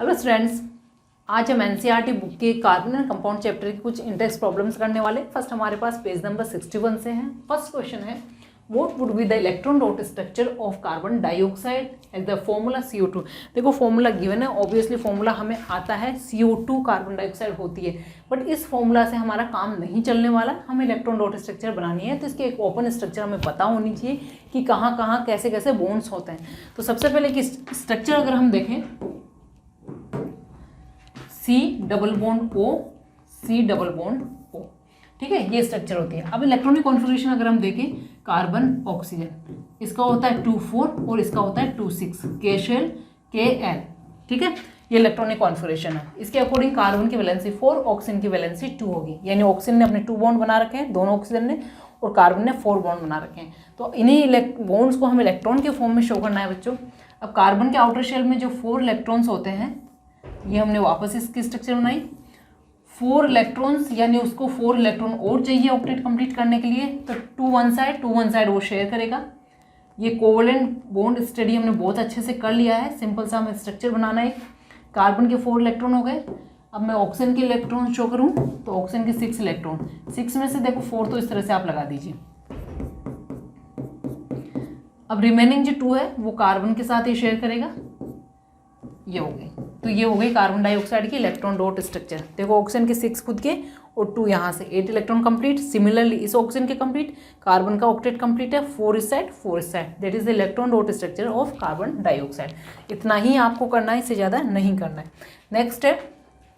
Hello students, आज हम NCERT book के कार्बन एंड कंपाउंड चैप्टर की कुछ इंडेक्स प्रॉब्लम्स करने वाले। फर्स्ट हमारे पास पेज नंबर 61 से है। फर्स्ट क्वेश्चन है, what would be the electron dot structure of carbon dioxide as the formula CO2। देखो फॉर्मूला गिवन है, ऑब्वियसली फॉर्मूला हमें आता है, CO2 कार्बन डाइऑक्साइड होती है, बट इस फॉर्मूला से हमारा काम नहीं चलने वाला। हमें इलेक्ट्रॉन डॉट स्ट्रक्चर बनानी है, तो इसकी एक ओपन स्ट्रक्चर हमें पता होनी चाहिए कि कहाँ कहाँ कैसे कैसे बॉन्ड्स होते हैं। तो सबसे पहले कि स्ट्रक्चर अगर हम देखें, C double bond O, C double bond O, ठीक है, ये स्ट्रक्चर होती है। अब इलेक्ट्रॉनिक कॉन्फ़िगरेशन अगर हम देखें, कार्बन ऑक्सीजन, इसका होता है 2,4 और इसका होता है 2,6, K शेल KL, ठीक है, ये इलेक्ट्रॉनिक कॉन्फ़िगरेशन है। इसके अकॉर्डिंग कार्बन की वैलेंसी 4, ऑक्सीजन की वैलेंसी 2 होगी, यानी ऑक्सीजन ने अपने 2 बॉन्ड बना रखे हैं, दोनों ऑक्सीजन ने, और कार्बन ने 4 बॉन्ड बना रखे हैं। तो इन्हीं बॉन्ड्स को हमें इलेक्ट्रॉन के फॉर्म में शो करना है बच्चों। अब कार्बन के आउटर शेल में जो 4 इलेक्ट्रॉन्स होते हैं, ये हमने वापस इसकी स्ट्रक्चर बनाई, 4 इलेक्ट्रॉन्स, यानी उसको 4 इलेक्ट्रॉन और चाहिए ऑक्टेट कंप्लीट करने के लिए, तो 2 वन साइड वो शेयर करेगा। ये कोवलेंट बॉन्ड स्टडी हमने बहुत अच्छे से कर लिया है। सिंपल सा हमें स्ट्रक्चर बनाना है। कार्बन के 4 इलेक्ट्रॉन हो गए। अब मैं ऑक्सीजन के इलेक्ट्रॉन शो करूं, तो ऑक्सीजन के 6 इलेक्ट्रॉन, 6 में से देखो 4 तो इस तरह से आप लगा दीजिए। अब रिमेनिंग जो 2 है वो कार्बन के साथ ही शेयर करेगा, ये हो गई। तो ये हो गई कार्बन डाइऑक्साइड की इलेक्ट्रॉन डॉट स्ट्रक्चर। देखो ऑक्सीजन के 6 खुद के और 2 यहाँ से, 8 इलेक्ट्रॉन कंप्लीट। सिमिलरली इस ऑक्सीजन के कंप्लीट, कार्बन का ऑक्टेट कंप्लीट है, 4 इस साइड 4 इस side, that is the electron dot structure of carbon dioxide. इतना ही आपको करना है, इससे ज़्यादा नहीं करना है। नेक्स्ट है,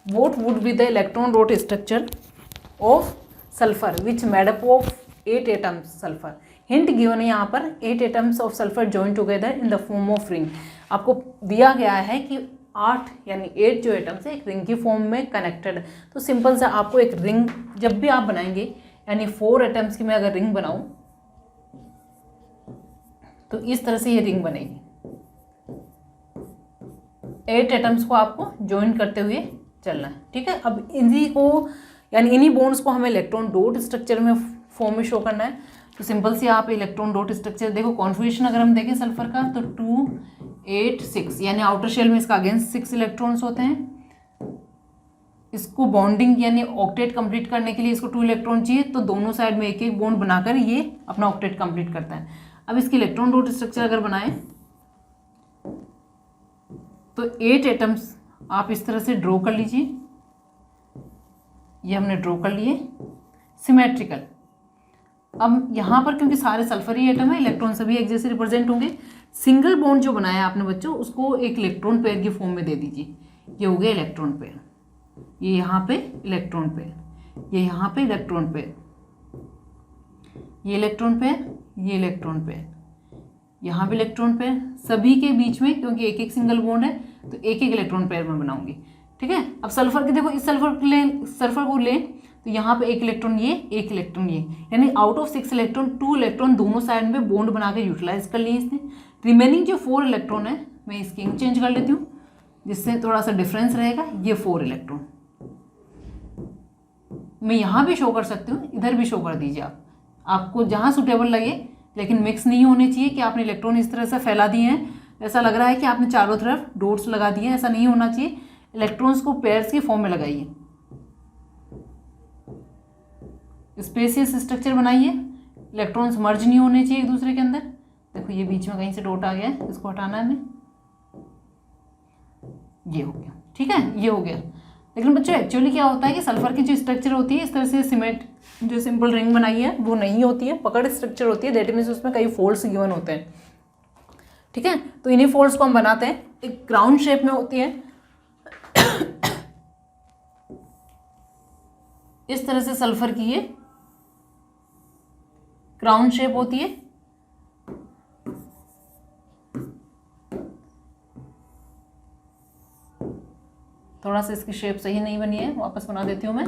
what would be the electron dot structure of sulphur which made up of 8 atoms sulphur. Hint given है यहाँ पर, 8 atoms of sulphur join together in the form of ring. आपको दिया गया है कि 8 यानी 8 जो एटम्स है एक रिंग की फॉर्म में कनेक्टेड। तो सिंपल सा आपको एक रिंग जब भी आप बनाएंगे, यानी 4 एटम्स की मैं अगर रिंग बनाऊं, तो इस तरह से ये रिंग बनेगी। 8 एटम्स को आपको ज्वाइन करते हुए चलना है, ठीक है। अब इन्हीं को, यानी इन्हीं बॉन्ड्स को हमें इलेक्ट्रॉन डॉट स्ट्रक्चर में फॉर्म में शो करना है। तो सिंपल सी आप इलेक्ट्रॉन डॉट स्ट्रक्चर देखो, कॉन्फ़िगरेशन अगर हम देखें सल्फर का, तो 2, 8, 6, यानी आउटर शेल में इसका अगेंस्ट 6 इलेक्ट्रॉन्स होते हैं। इसको बॉन्डिंग यानी ऑक्टेट कंप्लीट करने के लिए इसको 2 इलेक्ट्रॉन चाहिए, तो दोनों साइड में एक एक बॉन्ड बनाकर ये अपना ऑक्टेट कंप्लीट करता है। अब इसकी इलेक्ट्रॉन डॉट स्ट्रक्चर अगर बनाएं, तो 8 एटम्स आप इस तरह से ड्रॉ कर लीजिए। ये हमने ड्रॉ कर लिए सिमेट्रिकल। अब यहाँ पर क्योंकि सारे सल्फर ही एटम है, इलेक्ट्रॉन सभी एक जैसे रिप्रेजेंट होंगे। सिंगल बॉन्ड जो बनाया आपने बच्चों, उसको एक इलेक्ट्रॉन पेयर की फॉर्म में दे दीजिए। ये हो गया इलेक्ट्रॉन पेयर, ये यहाँ पे इलेक्ट्रॉन पेयर, ये यहाँ पे इलेक्ट्रॉन पेयर, ये इलेक्ट्रॉन पेयर, ये इलेक्ट्रॉन पेयर, यहाँ पे इलेक्ट्रॉन पेयर। सभी के बीच में क्योंकि एक एक सिंगल बॉन्ड है, तो एक एक इलेक्ट्रॉन पेयर में बनाऊंगी, ठीक है। अब सल्फर के देखो, इस सल्फर को लें, तो यहाँ पे 1 इलेक्ट्रॉन ये, 1 इलेक्ट्रॉन ये, यानी आउट ऑफ 6 इलेक्ट्रॉन 2 इलेक्ट्रॉन दोनों साइड में बॉन्ड बना के यूटिलाइज कर लिए इसने। रिमेनिंग जो 4 इलेक्ट्रॉन है, मैं इसकी इंक चेंज कर लेती हूँ जिससे थोड़ा सा डिफरेंस रहेगा। ये 4 इलेक्ट्रॉन मैं यहाँ भी शो कर सकती हूँ, इधर भी शो कर दीजिए आप, आपको जहाँ सुटेबल लगे, लेकिन मिक्स नहीं होने चाहिए कि आपने इलेक्ट्रॉन इस तरह से फैला दिए हैं, ऐसा लग रहा है कि आपने चारों तरफ डॉट्स लगा दिए हैं, ऐसा नहीं होना चाहिए। इलेक्ट्रॉन्स को पेयर्स की फॉर्म में लगाइए, स्पेसियस स्ट्रक्चर बनाइए, इलेक्ट्रॉन्स मर्ज नहीं होने चाहिए एक दूसरे के अंदर। देखो ये बीच में कहीं से डॉट आ गया है, इसको हटाना है हमें। ये हो गया, ठीक है, ये हो गया। लेकिन बच्चों एक्चुअली क्या होता है कि सल्फर की जो स्ट्रक्चर होती है, इस तरह से सीमेंट जो सिंपल रिंग बनाई है वो नहीं होती है, पकड़ स्ट्रक्चर होती है। दैट मीन्स उसमें कई फोल्ड्स गिवन होते हैं, ठीक है। तो इन्हीं फोल्ड्स को हम बनाते हैं, एक क्राउन शेप में होती है। इस तरह से सल्फर की ये क्राउन शेप होती है। थोड़ा सा इसकी शेप सही नहीं बनी है, वापस बना देती हूँ मैं।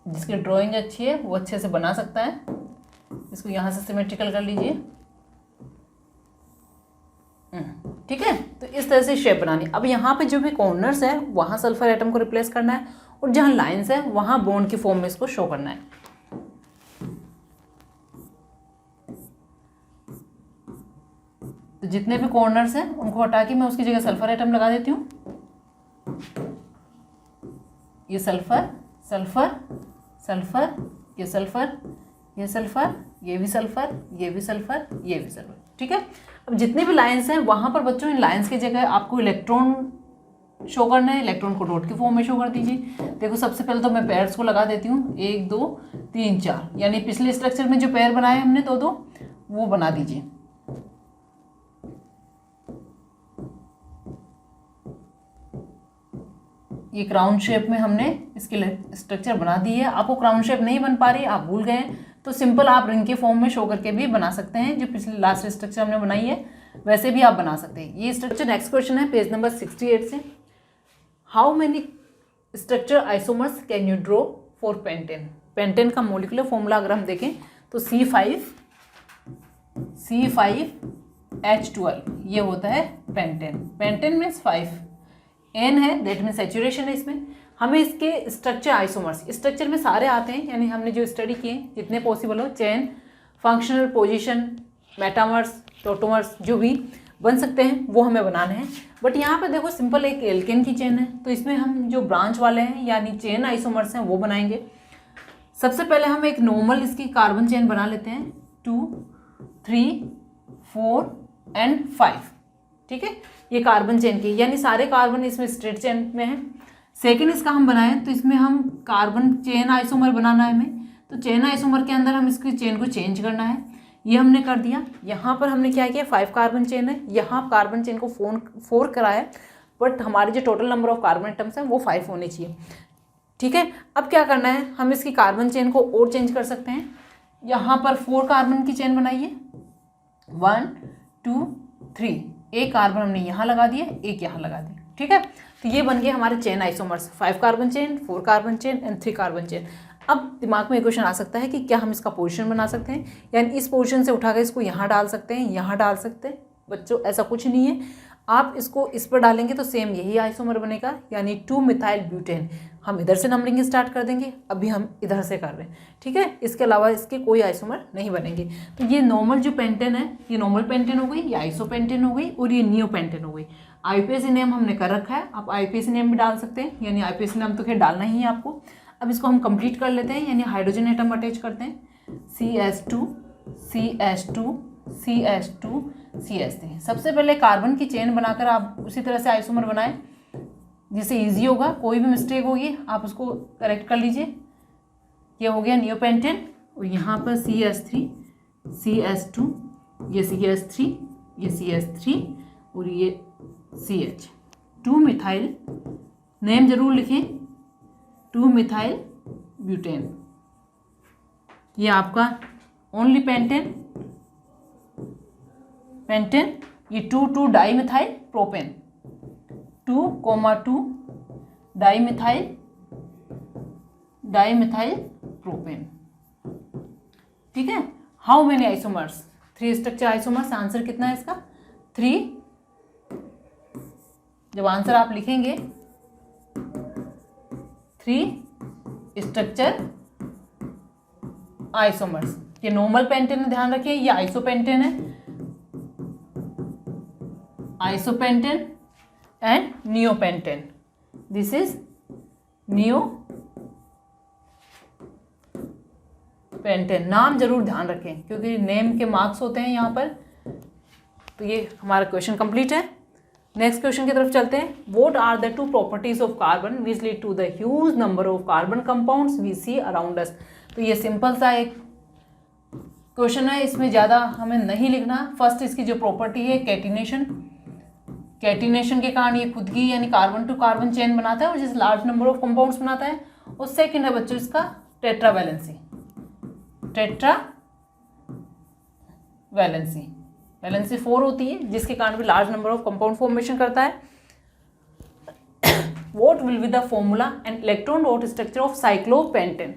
जिसकी ड्राइंग अच्छी है वो अच्छे से बना सकता है। इसको यहाँ से सिमेट्रिकल कर लीजिए। ठीक है, तो इस तरह से शेप बनानी। अब यहाँ पे जो भी कॉर्नर्स है वहाँ सल्फर एटम को रिप्लेस करना है और जहाँ लाइंस है वहाँ बॉन्ड की फॉर्म में इसको शो करना है। तो जितने भी कॉर्नर्स हैं उनको हटा के मैं उसकी जगह सल्फर एटम लगा देती हूँ। ये सल्फर, सल्फर, सल्फर, ये सल्फर, ये सल्फर, ये भी सल्फर, ये भी सल्फर, ये भी सल्फर। ठीक है, अब जितने भी लाइंस हैं वहाँ पर बच्चों इन लाइंस की जगह आपको इलेक्ट्रॉन शो करना है। इलेक्ट्रॉन को डॉट की फॉर्म में शो कर दीजिए। देखो सबसे पहले तो मैं पेयर्स को लगा देती हूँ, 1 2 3 4, यानी पिछले स्ट्रक्चर में जो पेयर बनाए हमने दो वो बना दीजिए। ये क्राउन शेप में हमने इसकी स्ट्रक्चर बना दी है। आपको क्राउन शेप नहीं बन पा रही, आप भूल गए तो सिंपल आप रिंग के फॉर्म में शो करके भी बना सकते हैं। जो पिछले लास्ट स्ट्रक्चर हमने बनाई है वैसे भी आप बना सकते हैं। ये स्ट्रक्चर नेक्स्ट क्वेश्चन है पेज नंबर 68 से। How many structure isomers can you draw for pentane. Pentane का मोलिकुलर फॉर्मूला अगर हम देखें तो C5H12 ये होता है पेंटेन। पेंटेन मीन्स 5, N है दैट मीन सैचुरेशन है इसमें। हमें इसके स्ट्रक्चर आइसोमर्स स्ट्रक्चर में सारे आते हैं, यानी हमने जो स्टडी किए जितने पॉसिबल हो, chain, functional position, metamers, tautomers जो भी बन सकते हैं वो हमें बनाने हैं। बट यहाँ पे देखो सिंपल एक एल्केन की चेन है, तो इसमें हम जो ब्रांच वाले हैं यानी चेन आइसोमर्स हैं वो बनाएंगे। सबसे पहले हम एक नॉर्मल इसकी कार्बन चेन बना लेते हैं 2 3 4 एंड 5। ठीक है, ये कार्बन चेन की यानी सारे कार्बन इसमें स्ट्रेट चेन में है। सेकेंड इसका हम बनाएं तो इसमें हम कार्बन चेन आइसोमर बनाना है हमें, तो चेन आइसोमर के अंदर हम इसकी चेन को चेंज करना है। ये हमने कर दिया। यहाँ पर हमने क्या किया, 5 कार्बन चेन है, यहाँ कार्बन चेन को 4 कराया, बट हमारे जो total number of carbon atoms हैं वो 5 होने चाहिए। ठीक है, अब क्या करना है, हम इसकी कार्बन चेन को और चेंज कर सकते हैं। यहाँ पर 4 कार्बन की चेन बनाइए, 1 2 3, एक कार्बन हमने यहाँ लगा दिया, एक यहाँ लगा दिया। ठीक है, तो ये बन गए हमारे chain isomers, 5 carbon chain, 4 carbon chain and 3 carbon chain. अब दिमाग में एक क्वेश्चन आ सकता है कि क्या हम इसका पोजीशन बना सकते हैं, यानी इस पोजीशन से उठाकर इसको यहाँ डाल सकते हैं, यहाँ डाल सकते हैं। बच्चों ऐसा कुछ नहीं है, आप इसको इस पर डालेंगे तो सेम यही आइसोमर बनेगा, यानी 2 मिथाइल ब्यूटेन। हम इधर से नंबरिंग स्टार्ट कर देंगे, अभी हम इधर से कर रहे हैं। ठीक है, इसके अलावा इसके कोई आइसोमर नहीं बनेंगे। तो ये नॉर्मल जो पेंटेन है, ये नॉर्मल पेंटेन हो गई, ये आइसोपेंटेन हो गई और ये नियो पेंटेन हो गई। आईपीएसी नेम हमने कर रखा है, आप आईपीएसी नेम भी डाल सकते हैं, यानी आईपीएसी नेम तो खैर डालना ही है आपको। अब इसको हम कंप्लीट कर लेते हैं, यानी हाइड्रोजन एटम अटैच करते हैं, CH2 CH2 CH2 CH3। सबसे पहले कार्बन की चेन बनाकर आप उसी तरह से आइसोमर बनाएं जिससे इजी होगा। कोई भी मिस्टेक होगी आप उसको करेक्ट कर लीजिए। ये हो गया नियोपेंटेन, और यहाँ पर CH3 CH2, ये CH3, ये CH3 और ये CH, 2 मिथाइल, नेम जरूर लिखें, 2 मिथाइल ब्यूटेन। ये आपका ओनली पेंटेन, ये 2 di methyl propane, 2,2 di methyl propane. ठीक है, how many isomers, 3 structure isomers. Answer कितना है इसका, 3। जब आंसर आप लिखेंगे 3 स्ट्रक्चर आइसोमर्स। ये नॉर्मल पेंटेन है, ध्यान रखिए, ये आइसोपेंटेन है, isopentane and neopentane. This is neopentane. नाम जरूर ध्यान रखें क्योंकि नेम के मार्क्स होते हैं यहाँ पर। तो ये हमारा क्वेश्चन कंप्लीट है। नेक्स्ट क्वेश्चन की तरफ चलते हैं। What are the 2 properties of carbon which lead to the huge number of carbon compounds we see around us. तो ये सिंपल सा एक क्वेश्चन है, इसमें ज़्यादा हमें नहीं लिखना। फर्स्ट इसकी जो प्रॉपर्टी है कैटिनेशन, कैटिनेशन के कारण ये खुद की यानी कार्बन टू कार्बन चेन बनाता है और जिस लार्ज नंबर ऑफ कंपाउंड्स बनाता है। और सेकंड है बच्चों इसका टेट्रावैलेंसी, वैलेंसी 4 होती है जिसके कारण भी large number of compound formation करता है। What will be the formula and electron dot structure of cyclopentane.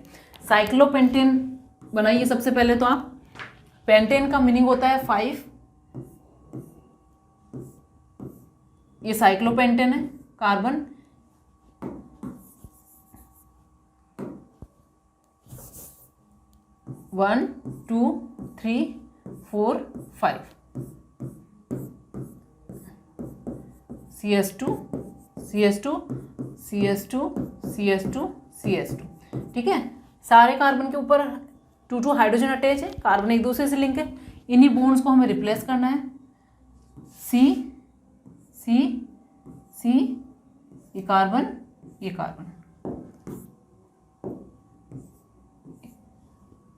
Cyclopentane बनाइए सबसे पहले तो आप। पेंटेन का मीनिंग होता है 5 ये साइक्लोपेंटेन है, carbon, one two three four five, CS2 CS2 CS2 CS2 CS2, ठीक है। सारे कार्बन के ऊपर 2 हाइड्रोजन अटैच है, कार्बन एक दूसरे से लिंक है। इन्हीं बॉन्ड्स को हमें रिप्लेस करना है। C C C, ये कार्बन, ये कार्बन,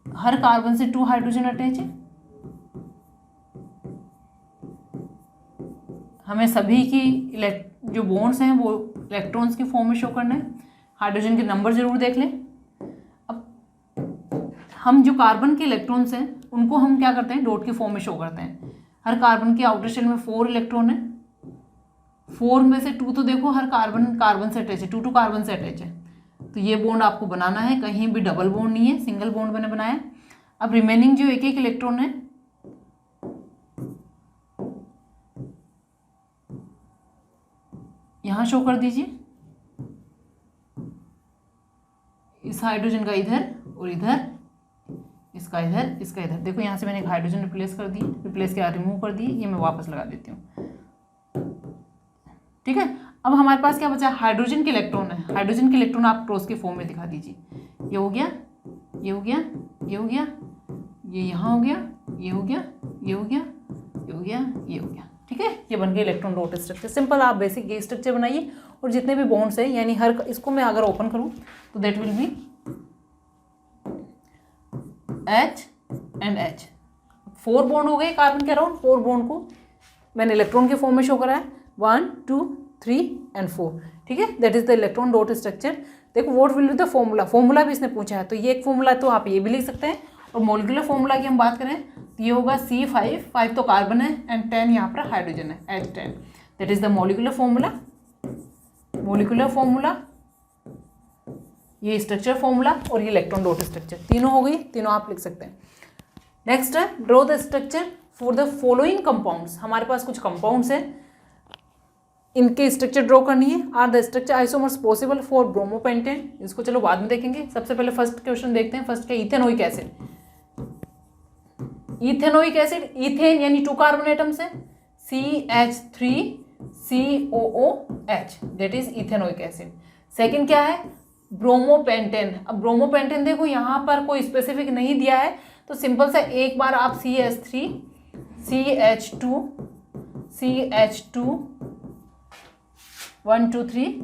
हर कार्बन से 2 हाइड्रोजन अटैच है। हमें सभी की जो बॉन्ड्स हैं वो इलेक्ट्रॉन्स की फॉर्म में शो करना है। हाइड्रोजन के नंबर जरूर देख लें। अब हम जो कार्बन के इलेक्ट्रॉन्स हैं उनको हम क्या करते हैं, डॉट की फॉर्म में शो करते हैं। हर कार्बन के आउटर शेल में 4 इलेक्ट्रॉन है, 4 में से 2 तो देखो हर कार्बन से अटैच है, 2 कार्बन से अटैच है। तो ये बॉन्ड आपको बनाना है, कहीं भी डबल बॉन्ड नहीं है, सिंगल बॉन्ड मैंने बनाया। अब रिमेनिंग जो एक एक इलेक्ट्रॉन है यहां शो कर दीजिए। इस हाइड्रोजन का इधर और इधर, इसका इधर, इसका इधर। देखो यहां से मैंने एक हाइड्रोजन रिप्लेस कर दी, रिप्लेस क्या रिमूव कर दिए, ये मैं वापस लगा देती हूँ, ठीक है। अब हमारे पास क्या बचा, हाइड्रोजन के इलेक्ट्रॉन है। हाइड्रोजन के इलेक्ट्रॉन आप क्रॉस के फॉर्म में दिखा दीजिए। ये हो गया, ये हो गया, ये हो गया, ये यहाँ हो गया, ये हो गया, ये हो गया, ये हो गया, ये हो गया, ठीक है। ये बन गया इलेक्ट्रॉन डॉट स्ट्रक्चर। सिंपल आप बेसिक ये स्ट्रक्चर बनाइए और जितने भी बॉन्ड्स हैं, यानी हर इसको मैं अगर ओपन करूँ तो that will be H and H। 4 bond हो गए कार्बन के अराउंड। 4 बॉन्ड को मैंने इलेक्ट्रॉन के फॉर्म में शो करा है, 1 2 3 एंड 4, ठीक है। That is the electron dot structure. देखो what will be the formula, formula भी इसने पूछा है, तो ये एक फॉर्मूला तो आप ये भी लिख सकते हैं। और मोलिकुलर फॉर्मूला की हम बात करें तो ये होगा C5, 5 तो कार्बन है एंड 10 यहाँ पर हाइड्रोजन है, H10। That is the molecular formula. Molecular formula, ये स्ट्रक्चर फॉर्मूला और ये इलेक्ट्रॉन डॉट स्ट्रक्चर, तीनों हो गई, तीनों आप लिख सकते हैं। नेक्स्ट है draw the structure for the following compounds. हमारे पास कुछ कंपाउंड्स हैं, इनके स्ट्रक्चर ड्रॉ करनी है। Are the structure isomers possible for bromopentane, इसको चलो बाद में देखेंगे। सबसे पहले फर्स्ट क्वेश्चन देखते हैं। फर्स्ट क्या, ethanoic acid. Ethanoic acid, ethane यानी 2 कार्बन एटम्स है, CH3COOH, that is ethanoic acid. Second क्या है, ब्रोमोपेंटेन। अब ब्रोमोपेंटेन देखो यहाँ पर कोई स्पेसिफिक नहीं दिया है, तो सिंपल सा एक बार आप CH3 CH2 CH2 1 2 3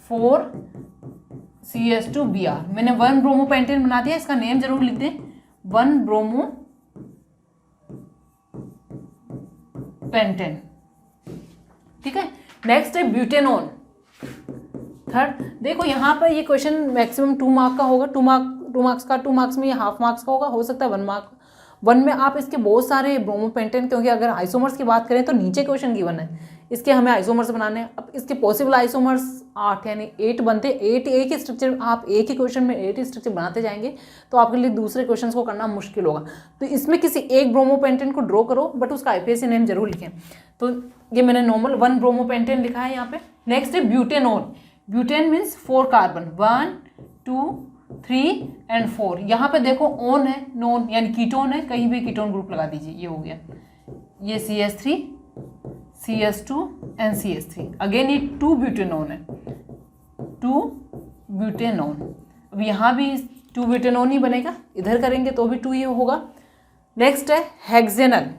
4 CH2Br। मैंने 1 ब्रोमोपेंटेन बना दिया, इसका नेम जरूर लिख दें, 1 ब्रोमोपेंटेन, ठीक है। नेक्स्ट है ब्यूटेनॉन। थर्ड देखो यहाँ पर ये क्वेश्चन मैक्सिमम 2 मार्क का होगा, 2 मार्क्स का, 2 मार्क्स में ये हाफ मार्क्स का होगा, हो सकता है 1 मार्क। 1 में आप इसके बहुत सारे ब्रोमोपेंटेन, क्योंकि अगर आइसोमर्स की बात करें तो नीचे क्वेश्चन गिवन है, इसके हमें आइसोमर्स बनाने हैं। अब इसके पॉसिबल आइसोमर्स 8 यानी 8 बनते, 8 एक ही स्ट्रक्चर, आप एक ही क्वेश्चन में 8 ही स्ट्रक्चर बनाते जाएंगे तो आपके लिए दूसरे क्वेश्चन को करना मुश्किल होगा। तो इसमें किसी एक ब्रोमोपेंटेन को ड्रॉ करो, बट उसका IPSC नेम जरूर लिखें। तो ये मैंने नॉर्मल 1 ब्रोमोपेंटेन लिखा है यहाँ पे। नेक्स्ट है butanone. Butane means 4 carbon, 1 2 3 and 4। यहाँ पे देखो ऑन है, नॉन यानी कीटोन है, कहीं भी कीटोन ग्रुप लगा दीजिए। ये हो गया, ये CH3 CS2 and CH3। Again ये 2 ब्यूटेनॉन है, 2 ब्यूटेनॉन। अब यहाँ भी 2 ब्यूटेनॉन ही बनेगा, इधर करेंगे तो भी 2 ही होगा। नेक्स्ट है हेक्सेनल।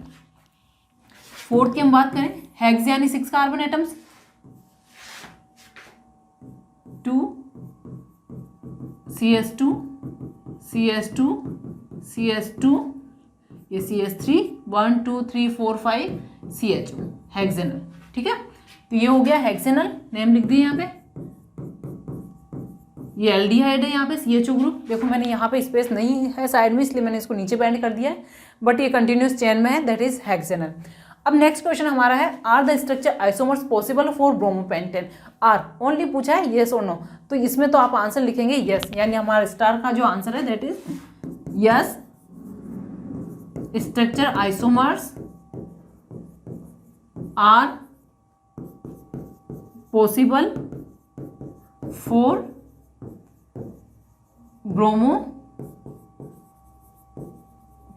4th की हम बात करें, हेक्स यानी 6 carbon atoms, 2 CH2 CH2 CH2, ये CH3 1 2 3 4 5 CH, हेक्सेनल, ठीक है। तो ये हो गया हेक्सेनल, नेम लिख दिए यहाँ पे। ये एल्डिहाइड है यहाँ पे, CHO ग्रुप। देखो मैंने यहाँ पे स्पेस नहीं है साइड में, इसलिए मैंने इसको नीचे बैंड कर दिया है, बट ये कंटिन्यूस चेन में है, दैट इज हेक्सेनल। अब नेक्स्ट क्वेश्चन हमारा है, are the structure isomers possible for bromopentane. Are only पूछा है, येस और नो, तो इसमें तो आप आंसर लिखेंगे यस, यानी हमारा स्टार का जो आंसर है that is yes, structure isomers are possible for bromo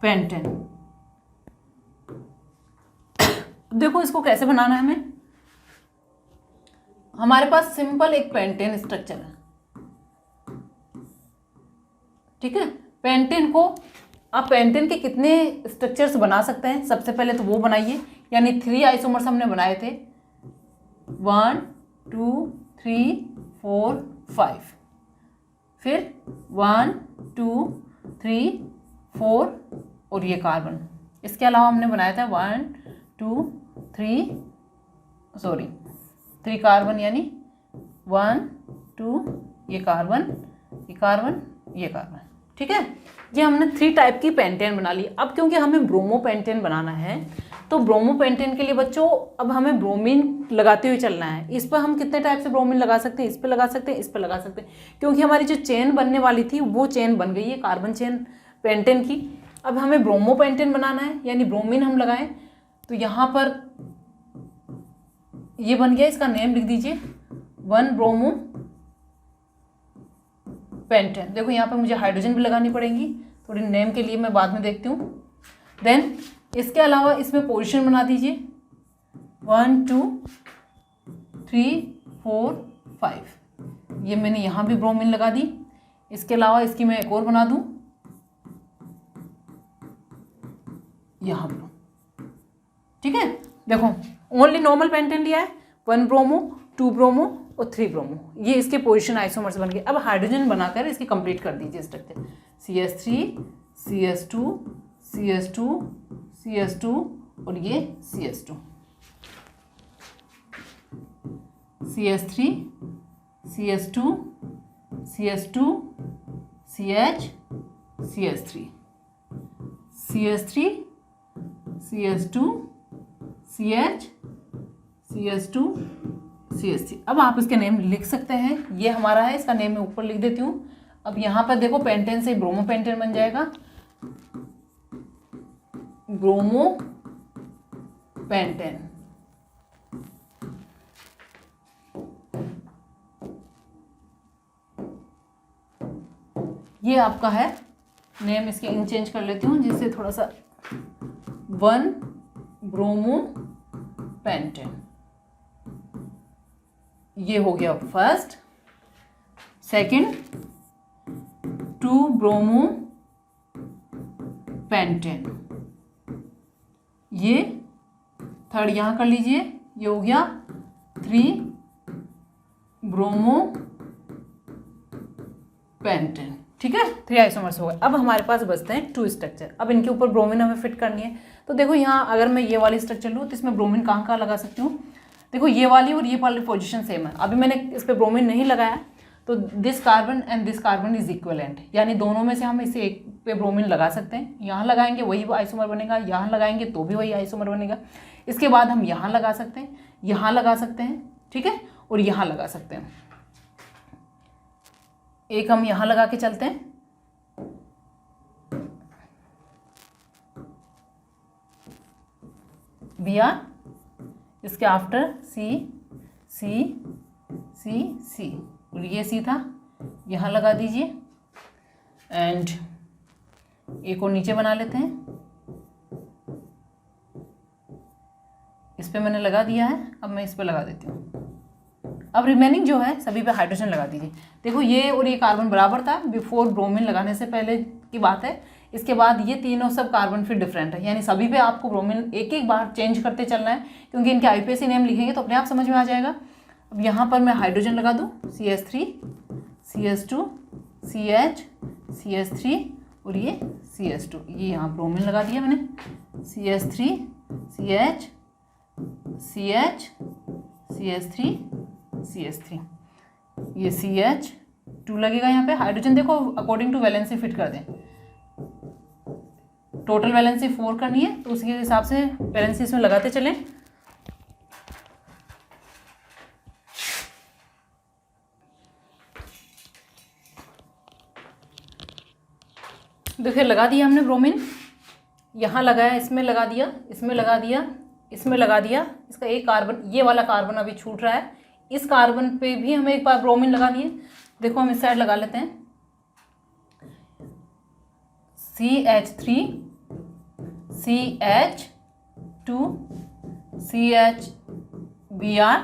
pentane. देखो इसको कैसे बनाना है हमें। हमारे पास सिंपल एक पेंटेन स्ट्रक्चर है, ठीक है। पेंटेन को आप पेंटेन के कितने स्ट्रक्चर्स बना सकते हैं, सबसे पहले तो वो बनाइए, यानी 3 आइसोमर्स हमने बनाए थे, 1 2 3 4 5, फिर 1 2 3 4 और ये कार्बन। इसके अलावा हमने बनाया था 1 2 3 कार्बन, यानी 1 2 ये कार्बन ये कार्बन ये कार्बन, ठीक है। ये हमने 3 टाइप की पेंटेन बना ली। अब क्योंकि हमें ब्रोमो पेंटेन बनाना है, तो ब्रोमो पेंटेन के लिए बच्चों अब हमें ब्रोमीन लगाते हुए चलना है। इस पर हम कितने टाइप से ब्रोमीन लगा सकते हैं, इस पर लगा सकते हैं, इस पर लगा सकते हैं, क्योंकि हमारी जो चेन बनने वाली थी वो चेन बन गई है कार्बन चेन पेंटेन की। अब हमें ब्रोमो पेंटेन बनाना है, यानी ब्रोमीन हम लगाएं, तो यहाँ पर ये बन गया, इसका नेम लिख दीजिए 1 ब्रोमो पेंटेन। देखो यहाँ पे मुझे हाइड्रोजन भी लगानी पड़ेगी, थोड़ी नेम के लिए मैं बाद में देखती हूँ। देन इसके अलावा इसमें पोजीशन बना दीजिए 1 2 3 4 5। ये मैंने यहाँ भी ब्रोमीन लगा दी। इसके अलावा इसकी मैं एक और बना दूँ यहाँ पर, ठीक है। देखो ओनली नॉर्मल पेंटेन लिया है, 1 ब्रोमो 2 ब्रोमो और 3 ब्रोमो, ये इसके पोजीशन आइसोमर्स बन गए। अब हाइड्रोजन बनाकर इसकी कंप्लीट कर दीजिए structure, CH3 CH2 CH2 CH2 और ये CH2, CH3 CH2 CH2 CH CH3 CH3 CH2 CH CH2 CH3। अब आप इसके नेम लिख सकते हैं, ये हमारा है, इसका नेम मैं ऊपर लिख देती हूँ। अब यहाँ पर देखो पेंटेन से ब्रोमो पेंटेन बन जाएगा, ब्रोमो पेंटेन। ये आपका है नेम, इसके इन चेंज कर लेती हूँ जिससे थोड़ा सा 1 ब्रोमो पेंटेन, ये हो गया फर्स्ट। सेकंड 2 ब्रोमो पेंटेन, ये थर्ड यहाँ कर लीजिए, ये हो गया 3 ब्रोमो पेंटेन, ठीक है। 3 आइसोमर्स हो गए। अब हमारे पास बचते हैं 2 स्ट्रक्चर। अब इनके ऊपर ब्रोमीन हमें फिट करनी है। तो देखो यहाँ अगर मैं ये वाली स्ट्रक्चर लूँ तो इसमें ब्रोमीन कहाँ कहाँ लगा सकती हूँ। देखो ये वाली और ये वाली पोजीशन सेम है। अभी मैंने इस पर ब्रोमीन नहीं लगाया, तो this carbon and this carbon is equivalent, यानी दोनों में से हम इसे एक पे ब्रोमीन लगा सकते हैं। यहाँ लगाएंगे वही आइसोमर बनेगा, यहाँ लगाएंगे तो भी वही आइसोमर बनेगा। इसके बाद हम यहाँ लगा सकते हैं, यहाँ लगा सकते हैं, ठीक है, और यहाँ लगा सकते हैं। एक हम यहाँ लगा के चलते हैं, Br, इसके after C C C C, और ये C था, यहाँ लगा दीजिए। एंड एक और नीचे बना लेते हैं, इस पे मैंने लगा दिया है, अब मैं इस पे लगा देती हूँ। अब रिमेनिंग जो है सभी पे हाइड्रोजन लगा दीजिए। देखो ये और ये कार्बन बराबर था बिफोर ब्रोमीन लगाने से पहले की बात है। इसके बाद ये तीनों सब कार्बन फिर डिफरेंट है, यानी सभी पे आपको ब्रोमीन एक एक बार चेंज करते चलना है, क्योंकि इनके IUPAC नेम लिखेंगे तो अपने आप समझ में आ जाएगा। अब यहाँ पर मैं हाइड्रोजन लगा दूँ, CH3 CH2 CH CH3 और ये CH2, ये यहाँ ब्रोमीन लगा दिया मैंने, CH3 CH CH CH3 CH3, ये CH2 लगेगा यहाँ पे। हाइड्रोजन देखो अकॉर्डिंग टू वैलेंसी फिट कर दें, टोटल वैलेंसी 4 करनी है तो उसके हिसाब से वैलेंसी इसमें लगाते चलें। देखिए लगा दिया हमने ब्रोमीन, यहाँ लगाया, इसमें लगा दिया, इसमें लगा दिया, इसमें लगा दिया। इसका एक कार्बन, ये वाला कार्बन अभी छूट रहा है, इस कार्बन पे भी हमें एक बार ब्रोमीन लगानी है। देखो हम इस साइड लगा लेते हैं, CH3 CH2 CHBr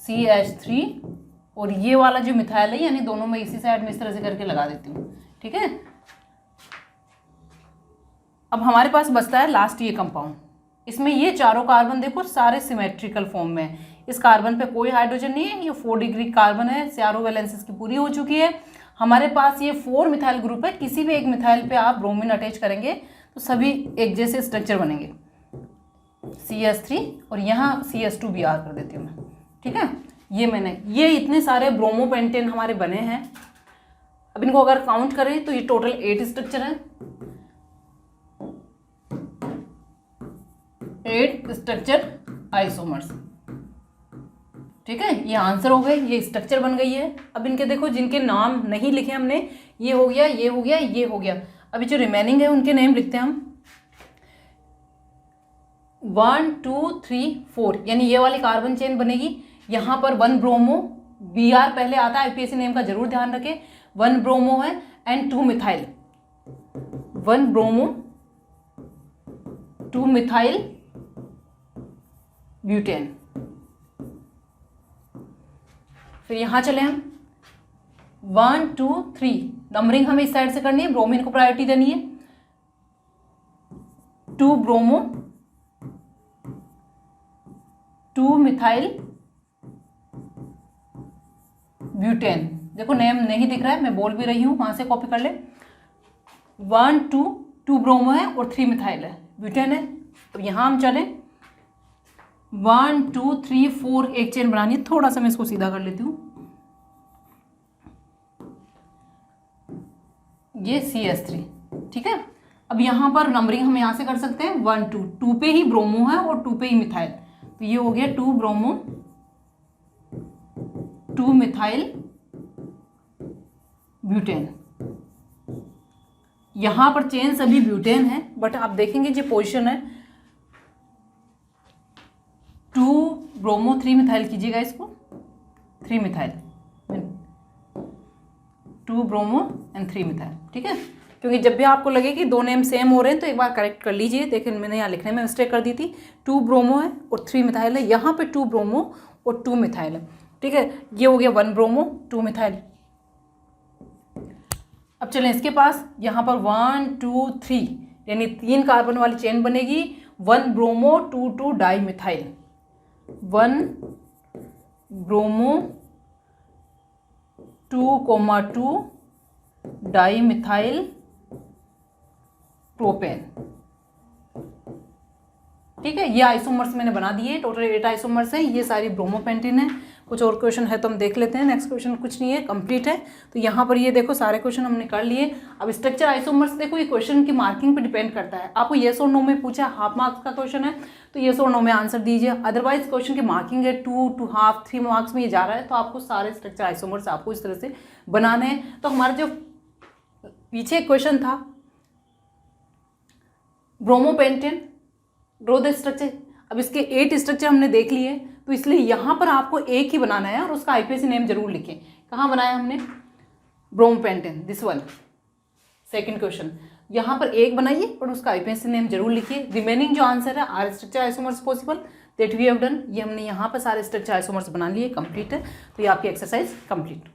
CH3 और ये वाला जो मिथाइल है यानी दोनों में इसी साइड में इस तरह से करके लगा देती हूँ। ठीक है, अब हमारे पास बचता है लास्ट ये कंपाउंड। इसमें ये चारों कार्बन देखो सारे सिमेट्रिकल फॉर्म में है। इस कार्बन पे कोई हाइड्रोजन नहीं है, ये 4 डिग्री कार्बन है, चारों वैलेंसीज की पूरी हो चुकी है। हमारे पास ये 4 मिथाइल ग्रुप है, किसी भी एक मिथाइल पे आप ब्रोमीन अटैच करेंगे तो सभी एक जैसे स्ट्रक्चर बनेंगे, CH3 और यहाँ CH2Br कर देती हूँ मैं। ठीक है, ये इतने सारे ब्रोमोपेंटेन हमारे बने हैं। अब इनको अगर काउंट करें तो ये टोटल 8 स्ट्रक्चर है, 8 स्ट्रक्चर आइसोमर्स। ठीक है, ये आंसर हो गए, ये स्ट्रक्चर बन गई है। अब इनके देखो जिनके नाम नहीं लिखे हमने, ये हो गया, ये हो गया, ये हो गया। अभी जो रिमेनिंग है उनके नेम लिखते हैं हम। 1 2 3 4 यानी ये वाली कार्बन चेन बनेगी। यहाँ पर 1 ब्रोमो, Br पहले आता है, IUPAC नेम का जरूर ध्यान रखें। 1 ब्रोमो है and 2 methyl, 1 bromo 2 methyl butane. फिर यहां चले हम 1 2 3, नंबरिंग हमें इस साइड से करनी है, ब्रोमीन को प्रायोरिटी देनी है। 2 ब्रोमो 2 मिथाइल ब्यूटेन। देखो नेम नहीं दिख रहा है, मैं बोल भी रही हूं, वहां से कॉपी कर ले। 1 2 ब्रोमो है और 3 मिथाइल है, ब्यूटेन है। अब यहां हम चले 1 2 3 4, एक चेन बनानी है। थोड़ा सा मैं इसको सीधा कर लेती हूँ, ये CH3। ठीक है, अब यहाँ पर नंबरिंग हम यहाँ से कर सकते हैं 1 2, 2 पे ही ब्रोमो है और 2 पे ही मिथाइल, तो ये हो गया 2 ब्रोमो 2 मिथाइल ब्यूटेन। यहाँ पर चेन सभी ब्यूटेन है, बट आप देखेंगे जो पोजीशन है 2 ब्रोमो 3 मिथाइल कीजिएगा इसको, 3 मिथाइल, 2 ब्रोमो एंड 3 मिथाइल। ठीक है, क्योंकि जब भी आपको लगे कि दो नेम सेम हो रहे हैं तो एक बार करेक्ट कर लीजिए। देखिए मैंने यहाँ लिखने में मिस्टेक कर दी थी, 2 ब्रोमो है और 3 मिथाइल है, यहाँ पे 2 ब्रोमो और 2 मिथाइल है। ठीक है, ये हो गया 1 ब्रोमो 2 मिथाइल। अब चलें इसके पास, यहाँ पर 1 2 3 यानी 3 कार्बन वाली चेन बनेगी। 1 bromo 2 2 di methyl, 1 bromo 2,2 di methyl propane. ठीक है, ये आइसोमर्स मैंने बना दिए, टोटल 8 आइसोमर्स हैं, ये सारी ब्रोमोपेंटेन है। कुछ और क्वेश्चन है तो हम देख लेते हैं। नेक्स्ट क्वेश्चन कुछ नहीं है, कंप्लीट है। तो यहाँ पर ये देखो सारे क्वेश्चन हमने कर लिए। अब स्ट्रक्चर आइसोमर्स देखो, ये क्वेश्चन की मार्किंग पे डिपेंड करता है। आपको येस और नो में पूछा, हाफ मार्क्स का क्वेश्चन है तो येस और नो में आंसर दीजिए। अदरवाइज क्वेश्चन की मार्किंग है 2 2 हाफ 3 मार्क्स में ये जा रहा है, तो आपको सारे स्ट्रक्चर आइसोमर्स आपको इस तरह से बनाने हैं। तो हमारा जो पीछे क्वेश्चन था ब्रोमोपेंटेन ड्रॉ द स्ट्रक्चर, अब इसके 8 स्ट्रक्चर हमने देख लिए, तो इसलिए यहाँ पर आपको एक ही बनाना है और उसका IUPAC नेम जरूर लिखें। कहाँ बनाया हमने? Bromopentane, this one, second question. यहाँ पर एक बनाइए और उसका IUPAC नेम जरूर लिखिए। रिमेनिंग जो आंसर है are structure isomers possible that we have done, ये हमने यहाँ पर सारे स्ट्रक्चर आइसोमर्स बना लिए, कंप्लीट है। तो ये आपकी एक्सरसाइज कंप्लीट।